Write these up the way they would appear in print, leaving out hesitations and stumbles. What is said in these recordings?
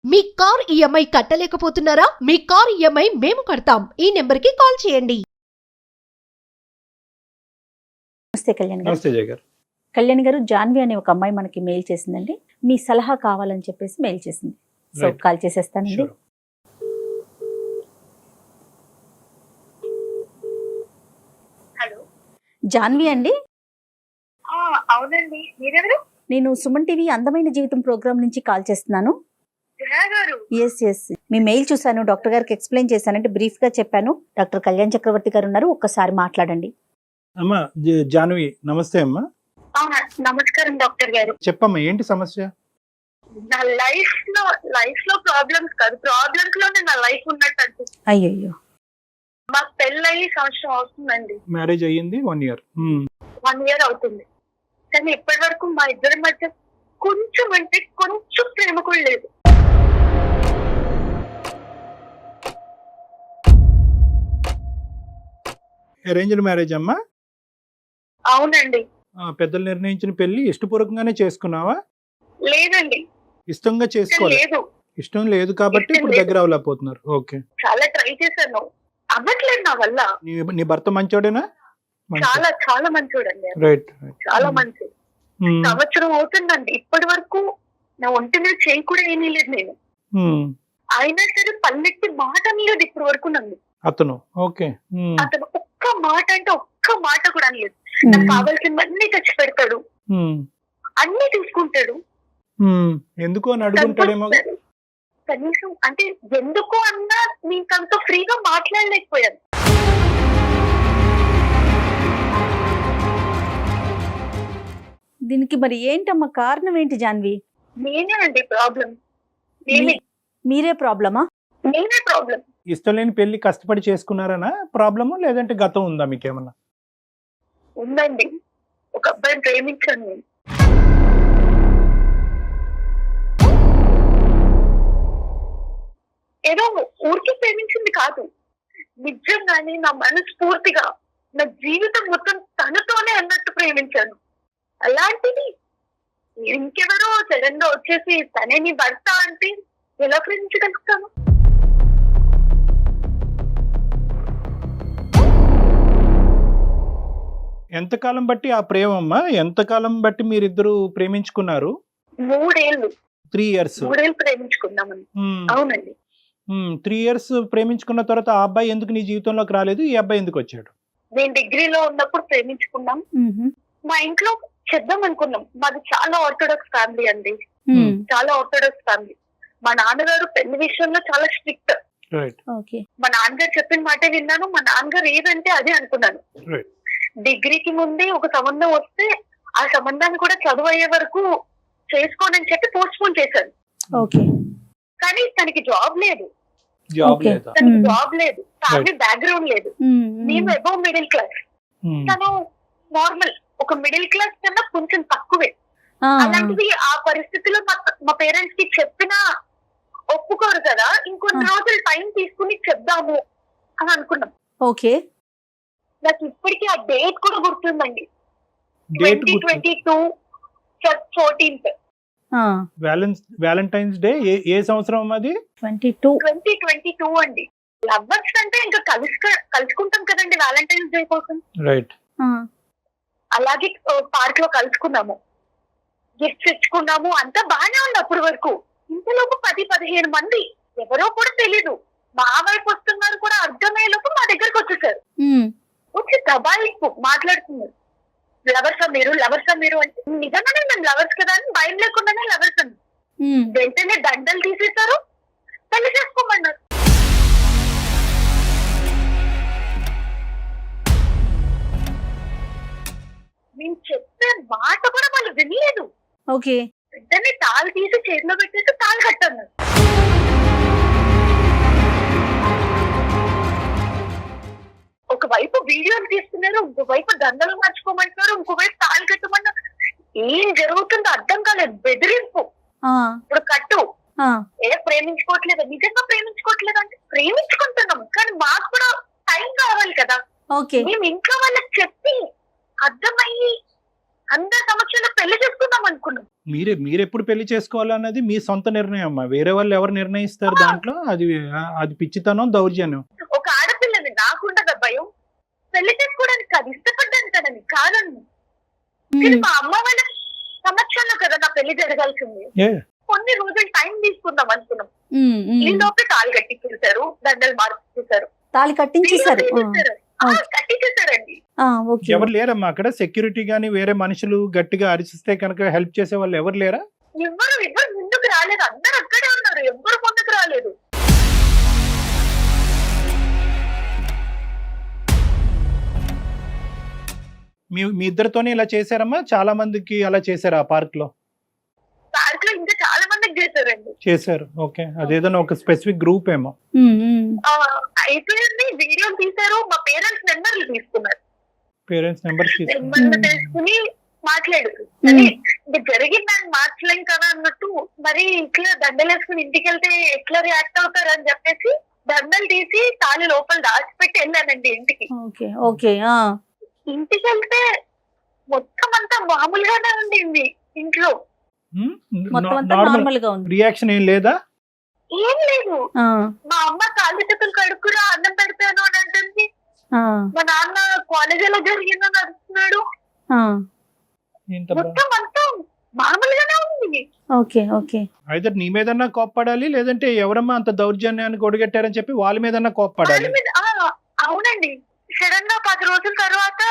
మీ car EMI కట్టలేకపోతున్నారా? మీ car EMI మేము కడతాం. ఈ నెంబర్కి కాల్ చేయండి. నమస్తే కళ్యాణ్ గారు. నమస్తే జయ గారు. కళ్యాణ్ గారు, జాన్వి అనే ఒక అమ్మాయి మనకి మెయిల్ చేసిందండి. మీ సలహా కావాలని చెప్పేసి మెయిల్ చేసింది. So Right. కాల్ చేసేస్తానండి. Sure. హలో. జాన్వి అండి, అవునండి, మీరెవరు? నేను సుమన్ టీవీ అందమైన జీవితం ప్రోగ్రామ్ నుంచి కాల్ చేస్తున్నాను. జయా గారు. ఎస్ మీ మెయిల్ చూశాను, డాక్టర్ గారికి ఎక్స్ప్లెయిన్ చేశానంటే బ్రీఫ్ గా చెప్పాను. డాక్టర్ కళ్యాణ్ చక్రవర్తి గారు ఉన్నారు, ఒక్కసారి మాట్లాడండి. అమ్మా జాన్వి, నమస్తే అమ్మా. నమస్కారం డాక్టర్ గారు. చెప్పమ్మా, ఏంటి సమస్య? నా లైఫ్ లో ప్రాబ్లమ్స్ కాదు, ప్రాబ్లమ్స్ లోనే నా లైఫ్ ఉన్నట్టు అనిపిస్తుంది. అయ్యయ్యో. మాకు పెళ్ళయి సంవత్సరం అవుతుందండి. మ్యారేజ్ అయ్యింది 1 year. 1 year అవుతుంది. కానీ ఇప్పటి వరకు మా ఇద్దరి మధ్య కొంచెం అంటే కొంచెం ప్రేమ కూడా లేదు. అరేంజ్డ్ మ్యారేజ్ అమ్మా? అవునండి. పెద్దలు నిర్ణయించిన పెళ్లి ఇష్టపూర్వకంగానే చేసుకున్నావా? లేదండి, ఇష్టంగా చేసుకోవాలి. లేదు. ఇష్టం లేదు కాబట్టి ఇష్టం ఇప్పుడు లేదు. దగ్గర అవలేకపోతున్నారు. ఓకే. చాలా ట్రై చేశాను, అవ్వట్లేదు నా వల్ల. నీ భర్త మంచోడేనా? చాలా చాలా మంచోడండి, రైట్. చాలా మంచి. సంవత్సరం అవుతుందండి, ఇప్పటి వరకు నా ఒంటి మీద చేయి కూడా ఏమీ లేదు నేను. అయినా సరే పల్లెట్టి మాట అనలేదు ఇప్పటి వరకు నన్ను. అతను ఓకే. అతను ఒక్క మాట అంటే ఒక్క మాట కూడా అనలేదు. నాకు కావాల్సినవన్నీ తెచ్చి పెడతాడు, అన్ని చూసుకుంటాడు. ఎందుకు అని అడుగుంటాడేమో. కనీసం అంటే ఎందుకు అన్నా నీకంత ఫ్రీగా మాట్లాడలేకపోయాను. దీనికి మరి ఏంటమ్మా కారణం ఏంటి జాన్వి? నేనే అండి ప్రాబ్లం, నేనే మీరే ప్రాబ్లమా? నేనే ప్రాబ్లం. ఇష్టం లేని పెళ్లి కష్టపడి చేసుకున్నారనా ప్రాబ్లము, లేదంటే గతం ఉందా మీకేమన్నా? ఉందండి, ఒక అబ్బాయిని ప్రేమించాను నేను. ఏదో ఊరికి ప్రేమించింది కాదు, నిజంగానే నా మనస్ఫూర్తిగా నా జీవితం మొత్తం తనతోనే అన్నట్టు ప్రేమించాను. అలాంటిది ఇంకెవరో సడన్ గా వచ్చేసి తనే నీ భర్త అంటే ఎలా ప్రేమించగలుగుతాను? ఎంతకాలం బట్టి ఆ ప్రేమ అమ్మా? ఎంతకాలం బట్టి మీరిద్దరు ప్రేమించుకున్నారు? 3 ఏళ్ళు. 3 years. 3 ఏళ్ళు ప్రేమించుకున్నామని. అవునండి. 3 years ప్రేమించుకున్న తర్వాత ఆ అబ్బాయి ఎందుకు నీ జీవితంలోకి రాలేదు? ఈ అబ్బాయి ఎందుకు వచ్చాడు? నేను డిగ్రీలో ఉన్నప్పుడు ప్రేమించుకున్నాం. మా ఇంట్లో చేద్దాం అనుకున్నాం. మాది చాలా ఆర్థోడాక్స్ ఫ్యామిలీ అండి, చాలా ఆర్థోడాక్స్ ఫ్యామిలీ. మా నాన్నగారు పెళ్లి విషయంలో చాలా స్ట్రిక్ట్. మా నాన్నగారు చెప్పిన మాటే విన్నాను, మా నాన్నగారు ఏదంటే అదే అనుకున్నాను. డిగ్రీకి ముందే ఒక సంబంధం వస్తే ఆ సంబంధాన్ని కూడా చదువు అయ్యే వరకు చేసుకోనని చెప్పి పోస్ట్ పోన్ చేశాను. కానీ తనకి జాబ్ లేదు, తనకి జాబ్ లేదు, ఫ్యామిలీ బ్యాక్గ్రౌండ్ లేదు. మేము అబౌవ్ మిడిల్ క్లాస్, తను నార్మల్ ఒక మిడిల్ క్లాస్ కన్నా కొంచెం తక్కువే. అలాంటిది ఆ పరిస్థితిలో మా పేరెంట్స్ కి చెప్పినా ఒప్పుకోరు కదా, ఇంకొన్ని రోజులు టైం తీసుకుని చెప్దాము అని అనుకున్నాం. ఓకే. నాకు ఇప్పటికీ ఆ డేట్ కూడా గుర్తుందండి, 2022 14th. వ్యాలంటైన్స్ డే ఏ సంవత్సరం అది? 2022 అండి. లవ్వర్స్ అంటే ఇంకా కలుసుకుంటాం కదండి వ్యాలంటైన్స్ డే కోసం. రైట్. అలాగే పార్క్ లో కలుసుకున్నాము, గిఫ్ట్స్ ఇచ్చుకున్నాము, అంతా బాగానే ఉంది అప్పటి వరకు. ఇంతలోపు 10-15 మంది ఎవరో కూడా తెలీదు మా వైపు వస్తున్నారు కూడా అర్థమయ్యేలోపు మా దగ్గరకు వచ్చేసారు. వచ్చి దబాయిపు మాట్లాడుతున్నారు, లవర్సా మీరు అంటే నిజంగానే మేము లవర్స్ కదా అని భయం లేకుండానే లవర్స్ అని. వెంటనే దండలు తీసేశారు, పెళ్లి చేసుకోమన్నారు. మేము చెప్పే మాట కూడా వాళ్ళు వినలేదు. ఓకే. వెంటనే తాళి తీసి చేతిలో పెట్టేసి తాళి కట్టన్నారు. ఒకవైపు వీడియోలు తీస్తున్నారు, ఇంకోవైపు దండలు మార్చుకోమంటున్నారు, ఇంకోవైపు తాళి కట్టమన్నారు. ఏం జరుగుతుందో అర్థం కాలేదు. బెదిరింపు. ఇప్పుడు కట్టు, ప్రేమించుకోవట్లేదు, నిజంగా ప్రేమించుకోవట్లేదు అంటే ప్రేమించుకుంటున్నాం కానీ మాకు కూడా టైం కావాలి కదా. మేము ఇంట్లో వాళ్ళకి చెప్పి అర్థమయ్యి అందరి సమక్షంలో పెళ్లి చేసుకుందాం అనుకున్నాం. మీరెప్పుడు పెళ్లి చేసుకోవాలన్నది మీ సొంత నిర్ణయం అమ్మా. వేరే వాళ్ళు ఎవరు నిర్ణయిస్తారు దాంట్లో? అది పిచ్చితనం, దౌర్జన్యం. ఒక ఆడపిల్లని నాకుండగా భయం, పెళ్లి చేసుకోవడానికి కాదు, ఇష్టపడ్డానికి కదని కాదండి. కానీ మా అమ్మ వాళ్ళ సమక్షంలో కదా నా పెళ్లి జరగాల్సింది. కొన్ని రోజులు టైం తీసుకుందాం అనుకున్నాం. ఈ లోపే తాళి కట్టించేశారు, దండలు మార్చేశారు, తాళి కట్టించేశారు. కట్టించేశారండి. ఎవరు లేరమ్మా అక్కడ? సెక్యూరిటీ గానీ వేరే మనుషులు గట్టిగా అరిచిస్తే కనుక హెల్ప్ చేసే వాళ్ళు ఎవరు లేరా? ఎవరు ముందుకు రాలేదు, అందరు అక్కడే ఉన్నారు, ఎవ్వరు ముందుకు రాలేదు. మీ ఇద్దరితోనే ఇలా చేశారమ్మా? చాలా మందికి అలా చేశారు ఆ పార్క్ లో? పార్క్ లో ఇంకా చాలా మందికి చేశారండి. చేశారు, ఓకే. అదేదైనా ఒక స్పెసిఫిక్ గ్రూప్ ఏమో. అయిపోయింది, వీడియోలు తీశారు, మా పేరెంట్స్ నెంబర్లు తీసుకున్నారు. పేరెంట్స్ నెంబర్స్ తీసుకుని మాట్లాడారు. ఇది జరిగిందని మార్చలేం కదా అన్నట్టు, మరి ఇట్లా దండలేసుకుని ఇంటికి వెళ్తే ఎట్లా రియాక్ట్ అవుతారు అని చెప్పేసి దండలు తీసి తాళి లోపల దాచిపెట్టి వెళ్ళానండి ఇంటికి. ఇంటికి వెళ్తే మొత్తం అంతా మామూలుగానే ఉండింది ఇంట్లో. రియాక్షన్ ఏం లేదా? ఏం లేదు. మా అమ్మ కాళ్ళు చేతులు కడుక్కురా, అన్నం పెడతాను అని అంటుంది. మా నాన్న కాలేజ్ ఎలా జరిగిందని అడుగుతున్నాడు. మొత్తం అంతా మామూలుగానే ఉంది. అయితే నీ మీదన్నా కోప్పడాలి, లేదంటే ఎవరమ్మా అంత దౌర్జన్యానికి ఒడిగట్టారని చెప్పి వాళ్ళ మీదన్నా కోప్పడాలి. అవునండి, సడన్ గా 10 రోజుల తర్వాత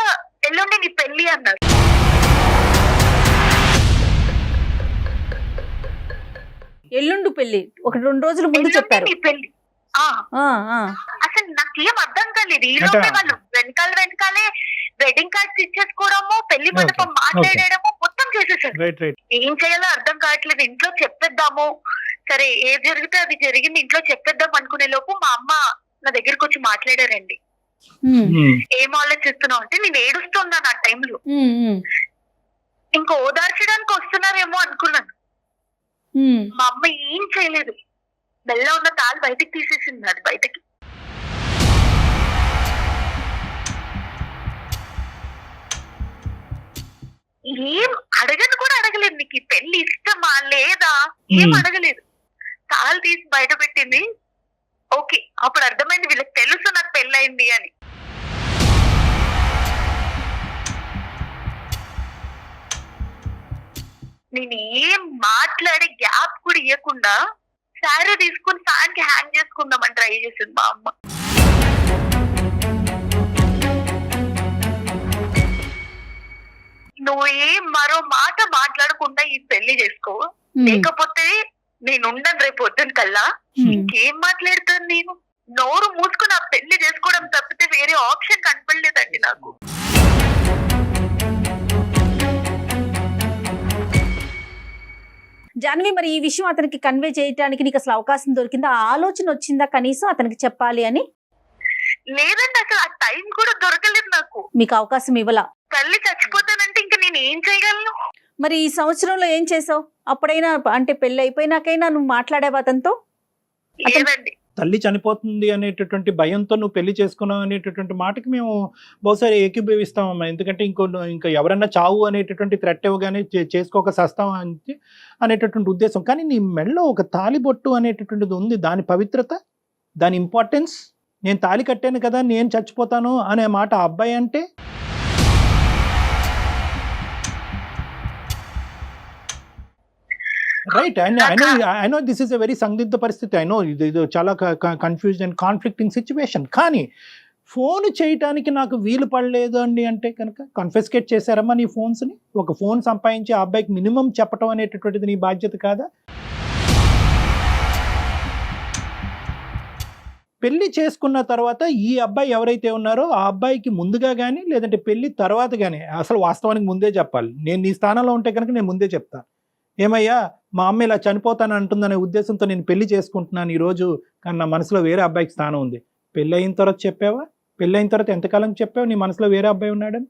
ఎల్లుండి నీ పెళ్లి అన్నారు. ఎల్లుండి పెళ్లి 1-2 రోజుల ముందు చెప్పారు. నీ పెళ్లి అసలు నాకేం అర్థం కాలేదు. ఈ లోపే వాళ్ళు వెనకాలే వెడ్డింగ్ కార్డ్స్ ఇచ్చేసుకోవడము, పెళ్లి మండపం మాట్లాడేయడము మొత్తం చేసేసారు. ఏం చేయాలో అర్థం కావట్లేదు. ఇంట్లో చెప్పేద్దాము, సరే ఏది జరిగితే అది జరిగింది, ఇంట్లో చెప్పేద్దాం అనుకునే లోపు మా అమ్మ నా దగ్గరకు వచ్చి మాట్లాడారండి. ఏం ఆలోచిస్తున్నావు అంటే, నేను ఏడుస్తున్నాను ఆ టైంలో. ఇంకా ఓదార్చడానికి వస్తున్నారేమో అనుకున్నాను. మా అమ్మ ఏం చేయలేదు, బెల్ల ఉన్న తాళి బయటకు తీసేసింది. అది బయటకి ఏం అడగను కూడా అడగలేదు. నీకు ఈ పెళ్లి ఇష్టమా లేదా ఏం అడగలేదు. తాళి తీసి బయట పెట్టింది. ఓకే, అప్పుడు అర్థమైంది వీళ్ళకి తెలుసు నాకు పెళ్ళయింది అని. నేను ఏం మాట్లాడే గ్యాప్ కూడా ఇవ్వకుండా శారీ తీసుకుని ఫ్యాన్ కి హ్యాంగ్ చేసుకుందామని ట్రై చేసింది మా అమ్మ. నువ్వు ఏం మరో మాట మాట్లాడకుండా ఈ పెళ్లి చేసుకో, లేకపోతే నేను ఉండను రేపు పొద్దున కల్లా. ఇంకేం మాట్లాడుతాను నేను? నోరు మూసుకుని ఆ పెళ్లి చేసుకోవడం తప్పితే వేరే ఆప్షన్ కనపడలేదండి నాకు. జాన్వి, మరి ఈ విషయం అతనికి కన్వే చేయడానికి నీకు అసలు అవకాశం దొరికిందా? ఆలోచన వచ్చిందా కనీసం అతనికి చెప్పాలి అని? లేదండి, అసలు ఆ టైం కూడా దొరకలేదు నాకు. మీకు అవకాశం ఇవ్వలా? తల్లి చచ్చిపోతానంటే ఇంకా నేను ఏం చేయగలను? మరి ఈ సంవత్సరంలో ఏం చేసావు? అప్పుడైనా అంటే పెళ్లి అయిపోయినాకైనా నువ్వు మాట్లాడావా అతనితో? లేదండి. తల్లి చనిపోతుంది అనేటటువంటి భయంతో నువ్వు పెళ్లి చేసుకున్నావు అనేటటువంటి మాటకి మేము బహుశా ఏకీభవిస్తామమ్మా. ఎందుకంటే ఇంకా ఎవరన్నా చావు అనేటటువంటి థ్రెట్ ఇవ్వగానే చేసుకోక సస్తాం అనేటటువంటి ఉద్దేశం. కానీ నీ మెడలో ఒక తాలిబొట్టు అనేటటువంటిది ఉంది, దాని పవిత్రత, దాని ఇంపార్టెన్స్. నేను తాళి కట్టాను కదా, నేను చచ్చిపోతాను అనే మాట ఆ అబ్బాయి అంటే right. I know this is a very సందిగ్ధ పరిస్థితి. ఐ నో ఇది చాలా కన్ఫ్యూజ్డ్ అండ్ కాన్ఫ్లిక్టింగ్ సిచ్యువేషన్. కానీ ఫోన్ చేయటానికి నాకు వీలు పడలేదు అండి అంటే కనుక కన్ఫెస్కేట్ చేశారమ్మా నీ ఫోన్స్ని? ఒక ఫోన్ సంపాదించి ఆ అబ్బాయికి మినిమం చెప్పడం అనేటటువంటిది నీ బాధ్యత కాదా? పెళ్లి చేసుకున్న తర్వాత ఈ అబ్బాయి ఎవరైతే ఉన్నారో ఆ అబ్బాయికి ముందుగా కానీ లేదంటే పెళ్లి తర్వాత కానీ, అసలు వాస్తవానికి ముందే చెప్పాలి. నేను నీ స్థానంలో ఉంటే కనుక నేను ముందే చెప్తాను, ఏమయ్యా మా అమ్మ ఇలా చనిపోతాను అంటుందనే ఉద్దేశంతో నేను పెళ్లి చేసుకుంటున్నాను ఈరోజు, కానీ నా మనసులో వేరే అబ్బాయికి స్థానం ఉంది. పెళ్ళి అయిన తర్వాత చెప్పావా? పెళ్ళి అయిన తర్వాత ఎంతకాలం చెప్పావు నీ మనసులో వేరే అబ్బాయి ఉన్నాడని?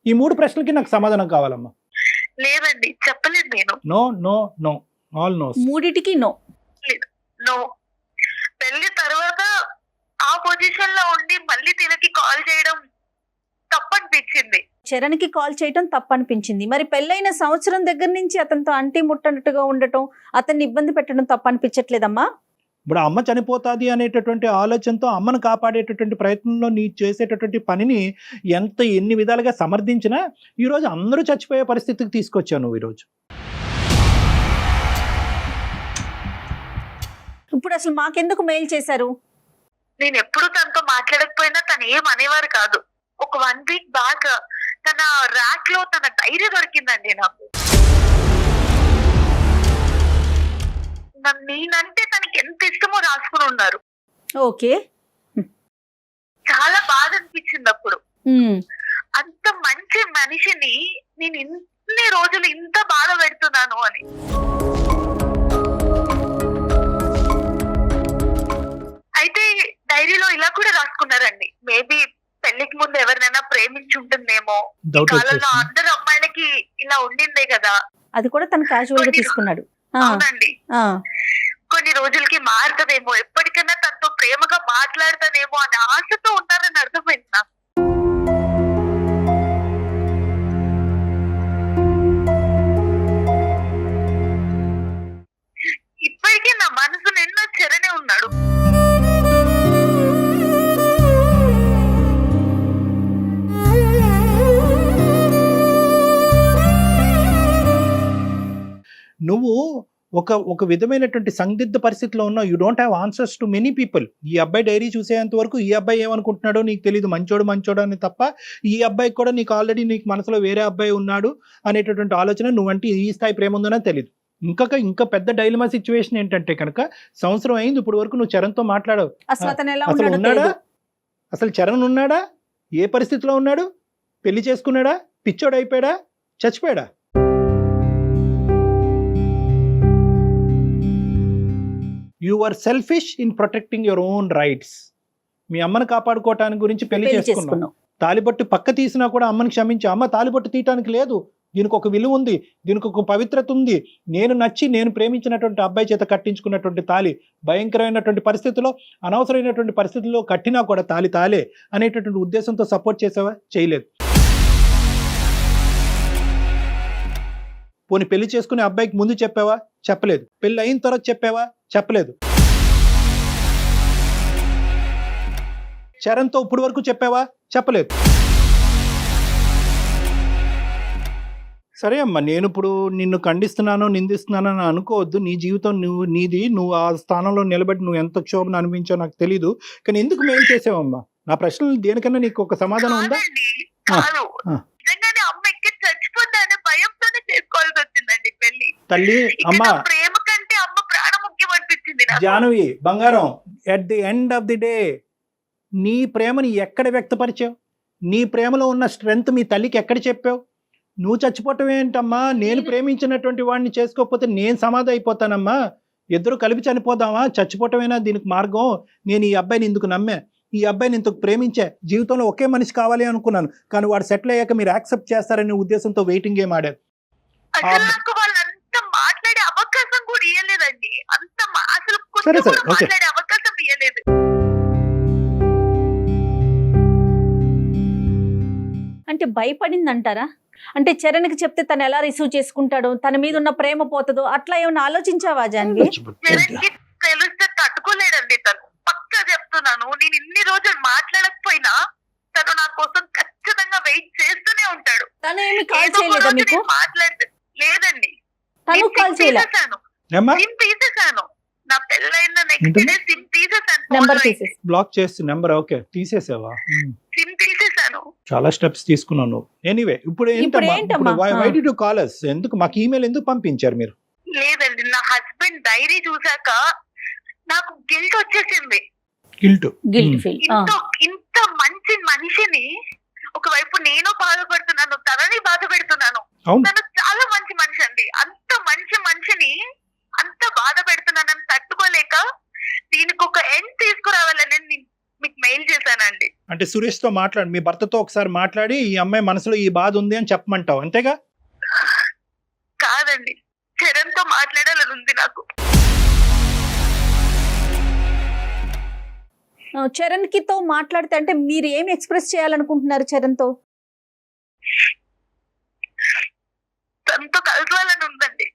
ఈ 3 ప్రశ్నలకి నాకు సమాధానం కావాలమ్మా. లేదండి, చెప్పలేదు నేను. No no no, all no. 3టికి నో. నో. పెళ్లి తర్వాత ఆ పొజిషన్ లో ఉండి మళ్ళీ తినకి కాల్ చేయడం తప్పనిపించింది. చరణ్కి కాల్ చేయటం తప్పనిపించింది. మరి పెళ్ళైన సంవత్సరం దగ్గర నుంచి అతనితో అంటి ముట్టనట్టుగా ఉండటం, అతన్ని ఇబ్బంది పెట్టడం తప్పనిపించట్లేదమ్మా? ఇప్పుడు అమ్మ చనిపోతాది అనేటటువంటి ఆలోచనతో అమ్మను కాపాడేటటువంటి ప్రయత్నంలో నీ చేసేటటువంటి పనిని ఎన్ని విధాలుగా సమర్థించినా ఈరోజు అందరూ చచ్చిపోయే పరిస్థితికి తీసుకొచ్చావు నువ్వు ఈరోజు. ఇప్పుడు అసలు మాకెందుకు మెయిల్ చేశారు? నేను ఎప్పుడు తనతో మాట్లాడకపోయినా తను ఏం అనేవారు కాదు. ఒక 1 వీక్ బ్యాక్ తన ర్యాక్ లో తన డైరీ దొరికిందండి నాకు. నేనంటే తనకి ఎంత ఇష్టమో రాసుకుని ఉన్నారు. ఓకే, చాలా బాధ అనిపించింది అప్పుడు. అంత మంచి మనిషిని నేను ఇన్ని రోజులు ఇంత బాధ పెడుతున్నాను అని. అయితే డైరీలో ఇలా కూడా రాసుకున్నారండి, మేబీ పెళ్లికి ముందు ఎవరినైనా ప్రేమించి ఉంటుందేమో, ఈ కాలంలో అందరు అమ్మాయిలకి ఇలా ఉండిందే కదా. అది కూడా తను క్యాజువల్ గా తీసుకున్నాడు. అవునండి, కొన్ని రోజులకి మారుతుందేమో, ఎప్పటికైనా తనతో ప్రేమగా మాట్లాడతానేమో అనే ఆశతో ఉన్నారని అర్థమైంది నాకు. ఇప్పటికీ నా మనసు నిన్న చరణే ఉన్నాడు. నువ్వు ఒక విధమైనటువంటి సందిగ్ధ పరిస్థితిలో ఉన్నావు. You don't have answers to many people. ఈ అబ్బాయి డైరీ చూసేంత వరకు ఈ అబ్బాయి ఏమనుకుంటున్నాడో నీకు తెలియదు, మంచోడు అని తప్ప ఈ అబ్బాయికి కూడా నీకు ఆల్రెడీ నీకు మనసులో వేరే అబ్బాయి ఉన్నాడు అనేటటువంటి ఆలోచన, నువ్వంటే ఈ స్థాయి ప్రేమ ఉందనో తెలియదు. ఇంకా పెద్ద డైలమా సిచ్యువేషన్ ఏంటంటే కనుక, సంవత్సరం అయింది ఇప్పుడు వరకు నువ్వు చరణ్తో మాట్లాడవు. అసలు ఉన్నాడా? అసలు చరణ్ ఉన్నాడా? ఏ పరిస్థితిలో ఉన్నాడు? పెళ్లి చేసుకున్నాడా? పిచ్చోడు అయిపోయాడా? చచ్చిపోయాడా? You are selfish in protecting your own rights. మీ అమ్మను కాపాడుకోవటానికి గురించి పెళ్లి చేసుకున్నావు. తాలిబొట్టు పక్క తీసినా కూడా అమ్మని క్షమించి, అమ్మ తాలిబొట్టు తీయటానికి లేదు, దీనికి ఒక విలువ ఉంది, దీనికి ఒక పవిత్రత ఉంది, నేను ప్రేమించినటువంటి అబ్బాయి చేత కట్టించుకున్నటువంటి తాలి భయంకరమైనటువంటి పరిస్థితుల్లో, అనవసరమైనటువంటి పరిస్థితుల్లో కట్టినా కూడా తాలే అనేటటువంటి ఉద్దేశంతో సపోర్ట్ చేసావా? చేయలేదు. పోనీ పెళ్లి చేసుకునే అబ్బాయికి ముందు చెప్పావా? చెప్పలేదు. పెళ్లి అయిన తర్వాత చెప్పావా? చెప్పలేదు. చరణ్తో ఇప్పుడు వరకు చెప్పావా? చెప్పలేదు. సరే అమ్మా, నేను ఇప్పుడు నిన్ను ఖండిస్తున్నాను, నిందిస్తున్నాను అని అనుకోవద్దు. నీ జీవితం నువ్వు ఆ స్థానంలో నిలబడి నువ్వు ఎంత క్షోభను అనిపించావు నాకు తెలీదు. కానీ ఎందుకు మెయిల్ చేసావమ్మా? నా ప్రశ్నలు దేనికన్నా నీకు ఒక సమాధానం ఉందా? తల్లి, అమ్మ, ప్రేమ కంటే అమ్మ ప్రాణం ముఖ్యం అనిపించింది జానవి బంగారం, at the end of the day నీ ప్రేమని ఎక్కడ వ్యక్తపరిచావు? నీ ప్రేమలో ఉన్న స్ట్రెంగ్త్ మీ తల్లికి ఎక్కడ చెప్పావు? నువ్వు చచ్చిపోవటం ఏంటమ్మా? నేను ప్రేమించినటువంటి వాడిని చేసుకోకపోతే నేను సమాధి అయిపోతానమ్మా, ఇద్దరు కలిపి చనిపోదామా? చచ్చిపోవటమేనా దీనికి మార్గం? నేను ఈ అబ్బాయిని ఇందుకు నమ్మా, ఈ అబ్బాయిని ఇంతకు ప్రేమించా, జీవితంలో ఒకే మనిషి కావాలి అనుకున్నాను, కానీ వాడు సెటిల్ అయ్యాక మీరు యాక్సెప్ట్ చేస్తారనే ఉద్దేశంతో వెయిటింగ్ గేమ్ ఆడారు. మాట్లాడే అవకాశం కూడా ఇవ్వలేదండి. సరే సరే, ఓకే. మాట్లాడే అవకాశం ఇవ్వలేదు. అంటే భయపడింది అంటారా? అంటే చరణ్కి చెప్తే తను ఎలా రిసీవ్ చేసుకుంటాడో, తన మీద ఉన్న ప్రేమ పోతుందో, అట్లా ఏమన్నా ఆలోచించావా జాన్వి? చరణ్కి తెలిస్తే తట్టుకోలేడండి తను. పక్కా చెప్తున్నాను, నేను ఇన్ని రోజులు మాట్లాడకపోయినా తను నా కోసం ఖచ్చితంగా వెయిట్ చేస్తూనే ఉంటాడు. తను ఏమి కాల్ చేయలేదా మీకు? లేదండి, తను కాల్ చేయలేదు. సిమ్ తీసేసాను. నా పెళ్ళైన నెక్స్ట్ డే సిమ్ తీసేసాను. నెంబర్ తీసేసి బ్లాక్ చేసి నెంబర్ ఓకే తీసేసావా? సిమ్ తీసేసాను. చాలా స్టెప్స్ తీసుకున్నావు నువ్వు. ఎనీవే, ఇప్పుడు ఏంటమ్మా? Why did you call us? ఎందుకు మాకు ఈమెయిల్ ఎందుకు పంపించారు మీరు? లేదండి, నా హస్బెండ్ డైరీ చూసాక నాకు గిల్ట్ వచ్చేసింది. Guilt feel. ఇంత మంచి మనిషిని ఒకవైపు నేను బాధపడుతున్నాను, తనని బాధ పెడుతున్నాను. తను చాలా మంచి మనిషి అండి. అంత మంచి మనిషిని అంత బాధ పెడుతున్నానని తట్టుకోలేక దీనికి ఒక ఎండ్ తీసుకురావాలని మీకు మెయిల్ చేశానండి. అంటే సురేష్ తో మాట్లాడి, మీ భర్తతో ఒకసారి మాట్లాడి ఈ అమ్మాయి మనసులో ఈ బాధ ఉంది అని చెప్పమంటావు, అంతేగా? కాదండి, చరణ్ తో మాట్లాడాలని ఉంది నాకు. చరణ్ తో మాట్లాడితే అంటే మీరు ఏం ఎక్స్ప్రెస్ చేయాలనుకుంటున్నారు చరణ్ తో? తనతో కలవాలని ఉందండి,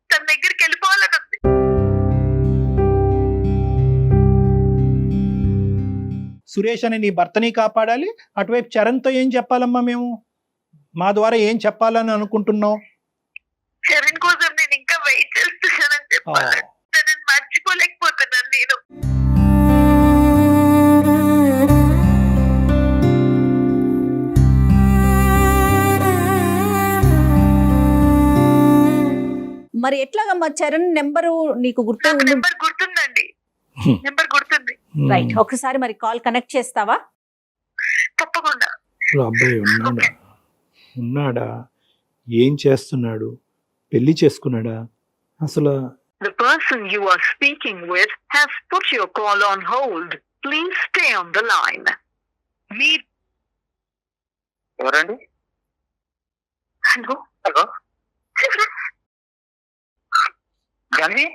తన దగ్గరికి వెళ్ళిపోవాలని ఉంది. సురేష్ అనే నీ భర్తని కాపాడాలి, అటువైపు చరణ్తో ఏం చెప్పాలమ్మా మేము, మా ద్వారా ఏం చెప్పాలని అనుకుంటున్నావు? చరణ్ కోసం నేను ఇంకా వెయిట్ చేస్తున్నానని చెప్పాలి. తనని మర్చిపోలేకపోతున్నాను నేను. మరి ఎట్లాగమ్మా చరణ్ నెంబరు నీకు గుర్తు నాకు నెంబర్ గుర్తుందండి, నెంబర్ గుర్తుంది. రైట్, ఒకసారి మరి కాల్ కనెక్ట్ చేస్తావా? తప్పకుండా. అసలు అబ్బాయి ఉన్నాడా, ఏం చేస్తున్నాడు, పెళ్లి చేసుకున్నాడా అసలు? The person you are speaking with has put your call on hold. Please stay on the line. మీ ఎవరండి? హలో హలో గాంధీ,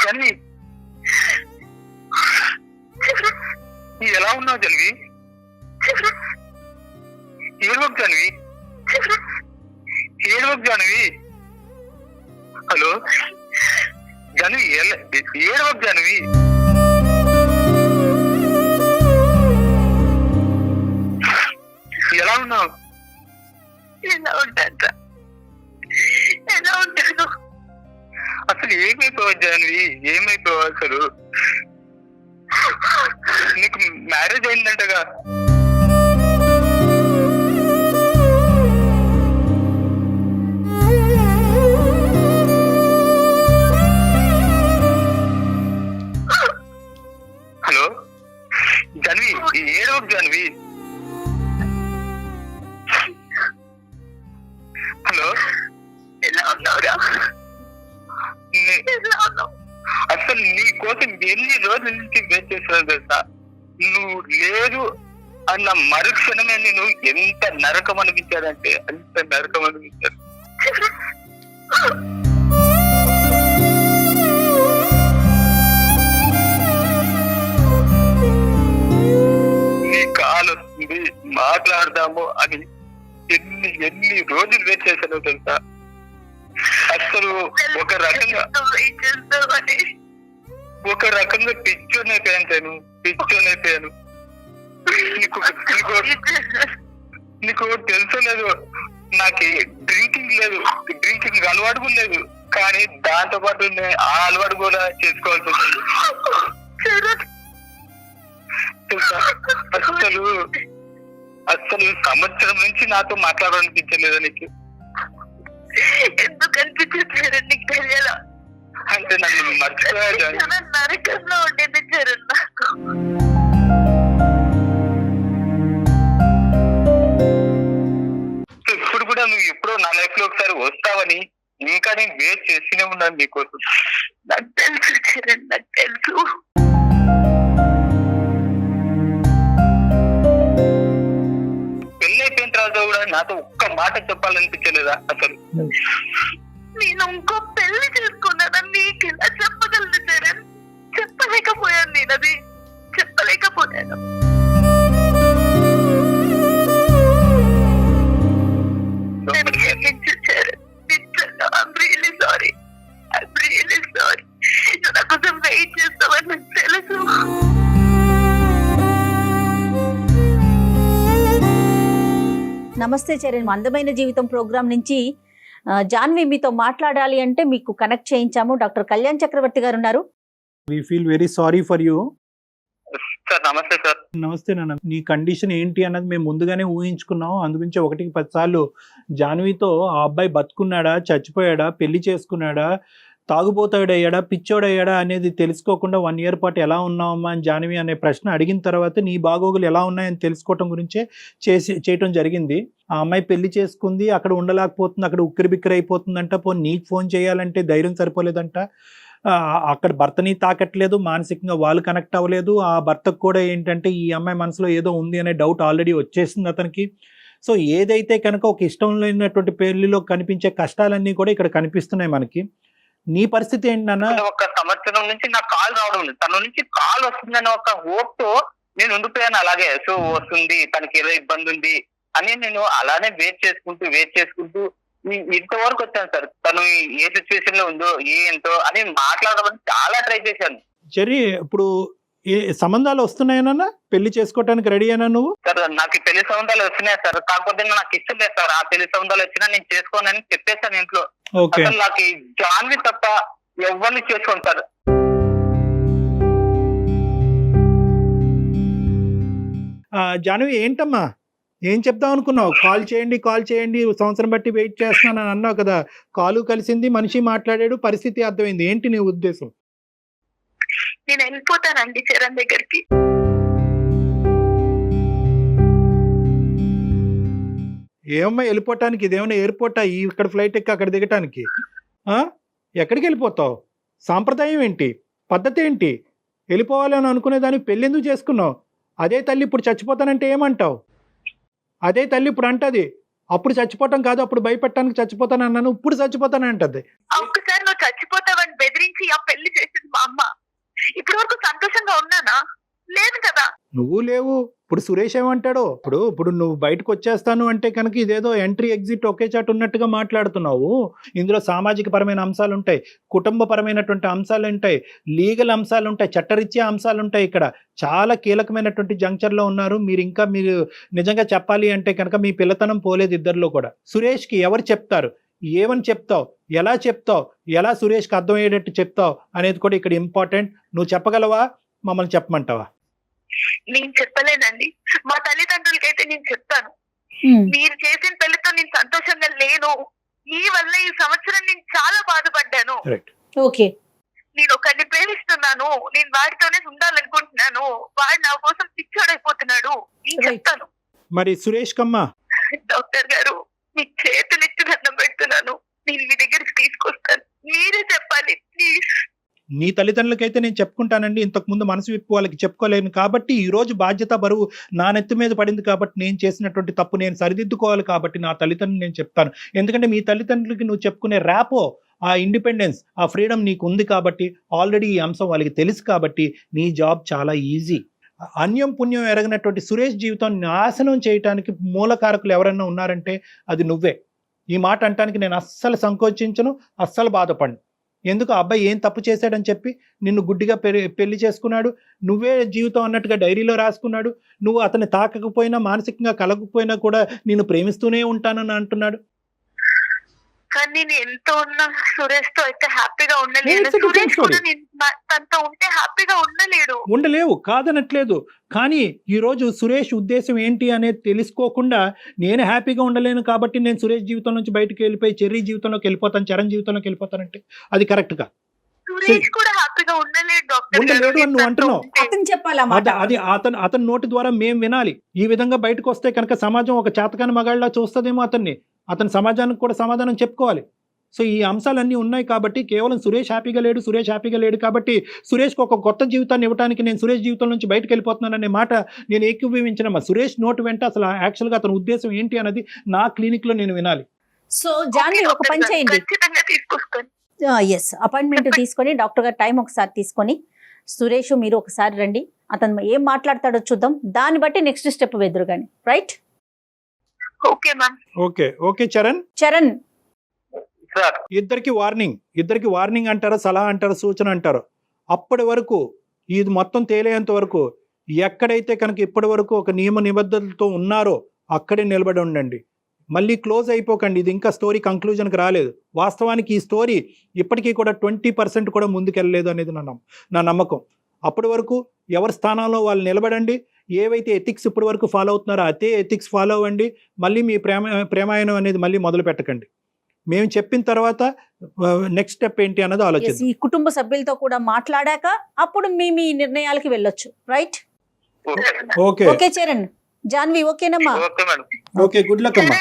జన్వి ఎలా ఉన్నావు జన్వి? ఏడవకు జన్వి, ఏడవకు జన్వి. హలో జన్వి, ఏడవకు జన్వి. ఎలా ఉన్నావు? ఎలా ఉంటాను, ఎలా ఉంటాను? అసలు ఏమైపోవాలి జాన్వి, ఏమైపోవాలి అసలు? నీకు మ్యారేజ్ అయిందంటగా? హలో జాన్వి, ఏడవకు జాన్వి. హలో ఎలా ఉన్నావురా? ఎలా ఉన్నావు? అసలు నీ కోసం ఎన్ని రోజుల నుంచి వెయిట్ చేస్తున్నాను తెలుసా? నువ్వు లేదు అన్న మరుక్షణమే నేను ఎంత నరకం అనిపించానంటే అంత నరకం అనిపించాను. నీ కాల్ వస్తుంది, మాట్లాడదాము అని ఎన్ని రోజులు వెయిట్ చేశానో తెలుసా? అసలు ఒక రకంగా పిచ్చోనైపోయాను, పిచ్చోనైపోయాను. నీకు తెలుసో లేదు, నాకు డ్రింకింగ్ లేదు, డ్రింకింగ్ అలవాటు కూడా లేదు, కానీ దాంతో పాటు ఆ అలవాటు కూడా చేసుకోవాల్సి వస్తుంది తెలుసా? అసలు సంవత్సరం నుంచి నాతో మాట్లాడాలనిపించలేదా నీకు? ఎందుకు అనిపించారు నీకు తెలియాలా? అంటే నన్ను మర్చిపోయా? నరకంలో ఉండేది చరణ్ నాకు. ఇప్పుడు కూడా నువ్వు ఎప్పుడో నా లైఫ్ లో ఒకసారి వస్తావని ఇంకా నేను వెయిట్ చేస్తూనే ఉన్నాను నీకోసం. నాకు తెలుసు చరణ్, నాకు తెలుసు. పెళ్ళైపోయిన తర్వాత కూడా నాతో ఒక్క మాట చెప్పాలనిపించలేదా అసలు? నేను ఇంకో పెళ్లి చేసుకున్నానని నీకు ఎలా చెప్పగలను చరణ్? చెప్పలేకపోయాను, నేను అది చెప్పలేకపోయాను. నేను క్షమించు చరణ్, నిజంగా I'm really sorry, I'm really sorry. నువ్వు నా కోసం వెయిట్ చేస్తావని నాకు తెలుసు. నమస్తే చరణ్, అందమైన జీవితం ప్రోగ్రాం నుంచి జాన్వి మీతో మాట్లాడాలి అంటే మీకు కనెక్ట్ చేయించాము. డాక్టర్ కళ్యాణ్ చక్రవర్తి గారు ఉన్నారు. We feel very sorry for you. Sir నమస్తే సార్. నమస్తే నాన్న. నీ కండిషన్ ఏంటి అన్నది మేము ముందుగానే ఊహించుకున్నాం. అందుగురించి 1-10 సార్లు జాన్వితో ఆ అబ్బాయి బతుకున్నాడా, చచ్చిపోయాడా, పెళ్లి చేసుకున్నాడా, తాగుబోతాడయ్యాడా, పిచ్చోడయ్యాడా అనేది తెలుసుకోకుండా 1 year పాటు ఎలా ఉన్నావమ్మా అని జాన్వి అనే ప్రశ్న అడిగిన తర్వాత నీ బాగోగులు ఎలా ఉన్నాయని తెలుసుకోవటం గురించే చేయటం జరిగింది. ఆ అమ్మాయి పెళ్లి చేసుకుంది, అక్కడ ఉండలేకపోతుంది, అక్కడ ఉక్కిరిబిక్కిరి అయిపోతుందంట. నీకు ఫోన్ చేయాలంటే ధైర్యం సరిపోలేదంట. అక్కడ భర్తని తాకట్లేదు, మానసికంగా వాళ్ళు కనెక్ట్ అవ్వలేదు. ఆ భర్తకు కూడా ఏంటంటే ఈ అమ్మాయి మనసులో ఏదో ఉంది అనే డౌట్ ఆల్రెడీ వచ్చేసింది అతనికి. సో ఏదైతే కనుక ఒక ఇష్టం లేనటువంటి పెళ్లిలో కనిపించే కష్టాలన్నీ కూడా ఇక్కడ కనిపిస్తున్నాయి మనకి. నీ పరిస్థితి ఏంటి నాన్న? ఒక సంవత్సరం నుంచి నాకు కాల్ రావడం ఉంది, తన నుంచి కాల్ వస్తుందని ఒక హోప్ తో నేను ఉండిపోయాను అలాగే. సో వస్తుంది, తనకి ఏదో ఇబ్బంది ఉంది అని నేను అలానే వెయిట్ చేసుకుంటూ ఇంతవరకు వచ్చాను సార్. తను ఏ సిచ్యువేషన్ లో ఉందో ఏంటో అని మాట్లాడమని చాలా ట్రై చేశాను. చెర్రీ, ఇప్పుడు ఏ సంబంధాలు వస్తున్నాయనన్నా? పెళ్లి చేసుకోవటానికి రెడీ అయినా నువ్వు? సార్ నాకు పెళ్లి సంబంధాలు వచ్చినాయి సార్, కాకపోతే నాకు ఇష్టం లేదు సార్. ఆ పెళ్లి సంబంధాలు వచ్చినా నేను చేసుకోనని చెప్పేశాను ఇంట్లో. ఓకే. అసలు నాకు ఈ జాన్వి తప్ప ఎవరిని చేసుకోను సార్. జాన్వి, ఏంటమ్మా, ఏం చెప్దాం అనుకున్నావు? కాల్ చేయండి సంవత్సరం బట్టి వెయిట్ చేస్తున్నాను అన్నావు కదా. కాలు కలిసింది, మనిషి మాట్లాడాడు, పరిస్థితి అర్థమైంది. ఏంటి నీ ఉద్దేశం? నేను వెళ్ళిపోతానండి చరణ్ దగ్గరికి. ఏమమ్మా వెళ్ళిపోవటానికి? ఇదేమన్నా ఎయిర్పోర్టా? ఇక్కడ ఫ్లైట్ ఎక్కి అక్కడ దిగటానికి? ఎక్కడికి వెళ్ళిపోతావు? సాంప్రదాయం ఏంటి? పద్ధతి ఏంటి? వెళ్ళిపోవాలని అనుకునేదాన్ని పెళ్ళి ఎందుకు చేసుకున్నావు? అదే తల్లి ఇప్పుడు చచ్చిపోతానంటే ఏమంటావు? అదే తల్లి ఇప్పుడు అంటది, అప్పుడు చచ్చిపోవటం కాదు, అప్పుడు భయపెట్టడానికి చచ్చిపోతాను అన్నాను, ఇప్పుడు చచ్చిపోతాను అంటది. ఒక్కసారి నువ్వు చచ్చిపోతావని బెదిరించి ఆ పెళ్లి చేసింది మా అమ్మ. ఇప్పటి వరకు సంతోషంగా ఉన్నానా? లేదు కదా. నువ్వు లేవు. ఇప్పుడు సురేష్ ఏమంటాడో? ఇప్పుడు నువ్వు బయటకు వచ్చేస్తాను అంటే కనుక ఇదేదో ఎంట్రీ ఎగ్జిట్ ఒకే చాటు ఉన్నట్టుగా మాట్లాడుతున్నావు. ఇందులో సామాజిక పరమైన అంశాలు ఉంటాయి, కుటుంబ పరమైనటువంటి అంశాలు ఉంటాయి, లీగల్ అంశాలు ఉంటాయి, చట్టరీత్యా అంశాలు ఉంటాయి. ఇక్కడ చాలా కీలకమైనటువంటి జంక్చర్లో ఉన్నారు మీరు నిజంగా చెప్పాలి అంటే కనుక మీ పిల్లతనం పోలేదు ఇద్దరిలో కూడా. సురేష్కి ఎవరు చెప్తారు, ఏమని చెప్తావు, ఎలా సురేష్కి అర్థమయ్యేటట్టు చెప్తావు అనేది కూడా ఇక్కడ ఇంపార్టెంట్. నువ్వు చెప్పగలవా? మమ్మల్ని చెప్పమంటావా? నేను చెప్పలేనండి. మా తల్లిదండ్రులకైతే నేను చెప్తాను, మీరు చేసిన పెళ్లితో నేను సంతోషంగా లేను. ఈ వల్ల ఈ సంవత్సరం నేను చాలా బాధపడ్డాను. ఓకే. నేను ఒకరిని ప్రేమిస్తున్నాను, నేను వాడితోనే ఉండాలనుకుంటున్నాను, వాడు నా కోసం పిచ్చోడైపోతున్నాడు. నేను చెప్తాను. మరి సురేష్ కమ్మా? డాక్టర్ గారు, మీ చేతులెత్తి దండం పెడుతున్నాను, నేను మీ దగ్గరికి తీసుకొస్తాను. మీరే చెప్పాలి ప్లీజ్. నీ తల్లిదండ్రులకైతే నేను చెప్పుకుంటానండి. ఇంతకుముందు మనసు విప్పు వాళ్ళకి చెప్పుకోలేను కాబట్టి ఈ రోజు బాధ్యత బరువు నా నెత్తి మీద పడింది కాబట్టి నేను చేసినటువంటి తప్పు నేను సరిదిద్దుకోవాలి కాబట్టి నా తల్లిదండ్రులు నేను చెప్తాను. ఎందుకంటే మీ తల్లిదండ్రులకి నువ్వు చెప్పుకునే ర్యాపో, ఆ ఇండిపెండెన్స్, ఆ ఫ్రీడమ్ నీకు ఉంది కాబట్టి, ఆల్రెడీ ఈ అంశం వాళ్ళకి తెలుసు కాబట్టి నీ జాబ్ చాలా ఈజీ. అన్యం పుణ్యం ఎరగినటువంటి సురేష్ జీవితం నాశనం చేయడానికి మూలకారకులు ఎవరన్నా ఉన్నారంటే అది నువ్వే. ఈ మాట అంటానికి నేను అస్సలు సంకోచించను, అస్సలు బాధపడను. ఎందుకు ఆ అబ్బాయి ఏం తప్పు చేశాడని చెప్పి నిన్ను గుడ్డిగా పెళ్లి చేసుకున్నాడు, నువ్వే జీవితం అన్నట్టుగా డైరీలో రాసుకున్నాడు. నువ్వు అతన్ని తాకకపోయినా, మానసికంగా కలగకపోయినా కూడా నిన్ను ప్రేమిస్తూనే ఉంటానని అంటున్నాడు. కానీ నేను ఎంతో ఉన్నా సురేష్ తో అయితే హ్యాపీగా ఉండలేను. సురేష్ కూడా తనతో ఉంటే హ్యాపీగా ఉండలేవు, కాదనట్లేదు. కానీ ఈ రోజు సురేష్ ఉద్దేశం ఏంటి అనేది తెలుసుకోకుండా నేను హ్యాపీగా ఉండలేను కాబట్టి నేను సురేష్ జీవితం నుంచి బయటకు వెళ్ళిపోయి చెర్రీ జీవితంలోకి వెళ్ళిపోతాను, చరణ్ జీవితంలోకి వెళ్ళిపోతానంటే అది కరెక్ట్ గా. సురేష్ కూడా హ్యాపీగా ఉండలేడు అని నువ్వు అంటున్నావు. అది అతని నోటి ద్వారా మేము వినాలి. ఈ విధంగా బయటకు వస్తే కనుక సమాజం ఒక చేతకాని మగాళ్ళ చూస్తుందేమో అతని సమాజానికి కూడా సమాధానం చెప్పుకోవాలి. సో ఈ అంశాలన్నీ ఉన్నాయి కాబట్టి కేవలం సురేష్ హ్యాపీగా లేడు కాబట్టి సురేష్కి ఒక కొత్త జీవితాన్ని ఇవ్వడానికి నేను సురేష్ జీవితం నుంచి బయటకు వెళ్ళిపోతున్నాననే మాట నేను ఏకీభవించిన సురేష్ నోటు వెంట అసలు యాక్చువల్గా అతని ఉద్దేశం ఏంటి అన్నది నా క్లినిక్ లో నేను వినాలి. సో జాన్వి ఒక పని చేయండి, ఎస్ అపాయింట్మెంట్ తీసుకొని డాక్టర్ గారు టైం ఒకసారి తీసుకొని సురేష్ మీరు ఒకసారి రండి, అతను ఏం మాట్లాడతాడో చూద్దాం, దాన్ని బట్టి నెక్స్ట్ స్టెప్ వెదురు కానీ. రైట్? ఓకే చరణ్ ఇద్దరికి వార్నింగ్ అంటారు, సలహా అంటారు, సూచన అంటారు. అప్పటి వరకు ఇది మొత్తం తేలేంత వరకు ఎక్కడైతే కనుక ఇప్పటి వరకు ఒక నియమ నిబద్ధతలతో ఉన్నారో అక్కడే నిలబడి ఉండండి. మళ్ళీ క్లోజ్ అయిపోకండి. ఇది ఇంకా స్టోరీ కంక్లూజన్కి రాలేదు. వాస్తవానికి ఈ స్టోరీ ఇప్పటికీ కూడా 20% కూడా ముందుకెళ్ళలేదు అనేది నా నమ్మకం. అప్పటి వరకు ఎవరి స్థానంలో వాళ్ళు నిలబడండి. ఏవైతే ఎథిక్స్ ఇప్పటి వరకు ఫాలో అవుతున్నారో అదే ఎథిక్స్ ఫాలో అవ్వండి. మళ్ళీ మీ ప్రేమాయణం అనేది మళ్ళీ మొదలు పెట్టకండి. మేము చెప్పిన తర్వాత నెక్స్ట్ స్టెప్ ఏంటి అన్నది ఆలోచించండి. ఈ కుటుంబ సభ్యులతో కూడా మాట్లాడాక అప్పుడు మీ నిర్ణయాలకి వెళ్ళొచ్చు. రైట్? ఓకే చరణ్, జాన్వి ఓకేనమ్మా? ఓకే, గుడ్ లక్ అమ్మా.